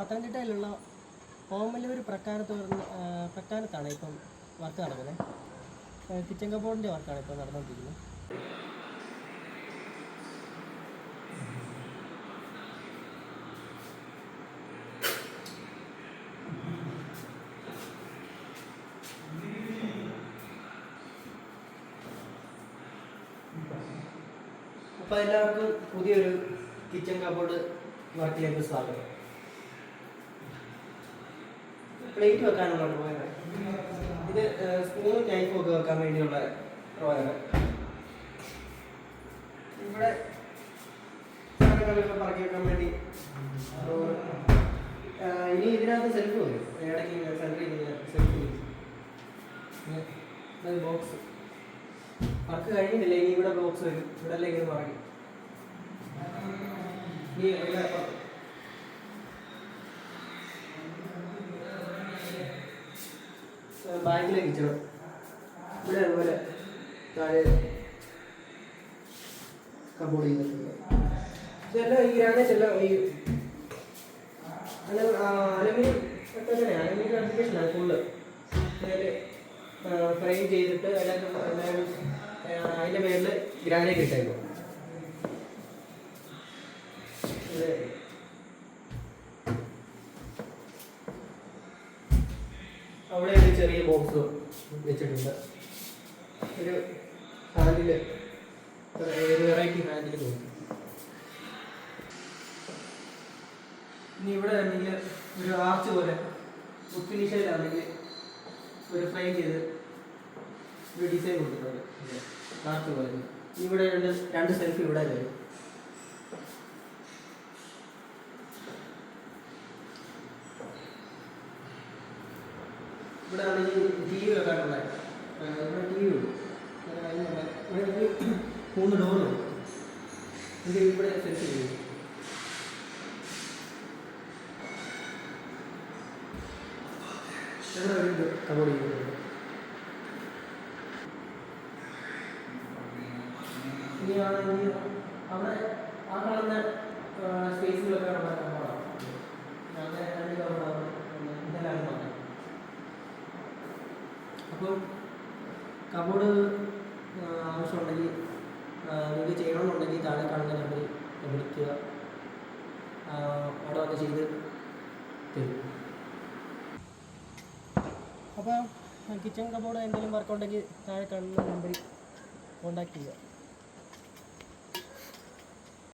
പത്തനംതിട്ടയിലുള്ള ഓമല്ലൂർ പ്രക്കാനത്താണ് ഇപ്പം വർക്ക് നടക്കുന്നത്. കിച്ചൺ കബോർഡിൻ്റെ വർക്കാണ് ഇപ്പോൾ നടന്നുകൊണ്ടിരിക്കുന്നത്. അപ്പോൾ എല്ലാവർക്കും പുതിയൊരു കിച്ചൺ കബോർഡ് വർക്കിലേക്ക് സ്വാഗതം. പ്ലേറ്റ് വെക്കാനുള്ള ഡ്രോയർ, ഇത് സ്പൂണും നൈഫും ഒക്കെ വെക്കാൻ വേണ്ടിയുള്ള ഡ്രോയർ. ഇവിടെ സാധനങ്ങളൊക്കെ പറക്കി വെക്കാൻ വേണ്ടി ഇനി ഇതിനകത്ത് സെൽഫ് വരും. ഇടയ്ക്ക് സെൻറ്ററിൽ സെൽഫ് വരും. ബോക്സ് വർക്ക് കഴിഞ്ഞിട്ടില്ല, ഇനി ഇവിടെ ബോക്സ് വരും. ഇവിടെ എല്ലാം ഇങ്ങനെ പറയും. ഇനി ബാങ്കിലേക്ക് ഇച്ചണം. ഇവിടെ അതുപോലെ താഴെ കബോർഡ് ചെയ്തിട്ടുണ്ട്. ഇതെല്ലാം ഈ ഗ്രാനൈറ്റ് എല്ലാം ഈ അലുമിനിയം ഒക്കെ തന്നെയാണ്. Aluminium ഫാബ്രിക്കേഷനാണ് full. ഫ്രെയിം ചെയ്തിട്ട് അതിൻ്റെ മേളിൽ ഗ്രാനൈറ്റ് ഇട്ടേക്കും. അവിടെ ഒരു ചെറിയ ബോക്സ് വെച്ചിട്ടുണ്ട്. ഒരു ഹാൻഡിൽ, ഒരു വെറൈറ്റി ഹാൻഡിൽ തോന്നി. ഇനി ഇവിടെ ആണെങ്കിൽ ഒരു ആർച്ച് പോലെ വുഡ് ഫിനിഷിലാണെങ്കിൽ ഒരു ഫ്രെയിം ചെയ്ത് ഒരു ഡിസൈൻ കൊടുത്തിട്ടുണ്ട്. ആർച്ച് പോലെ ഇവിടെ രണ്ട് സെൽഫ് ഇവിടെ വരും. ഇവിടെ ആണെങ്കിൽ ടി വി വെക്കാനുള്ള ഇവിടെ ടി വി ഉണ്ട്. ഇവിടെ 3 ഡോറുണ്ട്. ഇത് ഇവിടെ സെറ്റ് ചെയ്യും. ഇവിടെ ഒരു കബോർഡ് ചെയ്യുന്നുണ്ട്. ഇനിയാണെങ്കിൽ അവിടെ ആ കാണുന്ന സ്പേസിലൊക്കെ ഉള്ള കബോർഡാണ്. അങ്ങനെ 2 കബോർഡാണ് ഇതെല്ലാം പറഞ്ഞത്. അപ്പോൾ കബോർഡ് ആവശ്യമുണ്ടെങ്കിൽ നിങ്ങൾക്ക് ചെയ്യണമെന്നുണ്ടെങ്കിൽ താഴെ കാണുന്ന നമ്പറിൽ വിളിക്കുക. അവിടെ വന്ന് ചെയ്ത് തരും. അപ്പോൾ കിച്ചൺ കബോർഡ് എന്തെങ്കിലും വർക്കുണ്ടെങ്കിൽ താഴെ കാണുന്ന നമ്പറിൽ കോൺടാക്ട് ചെയ്യുക.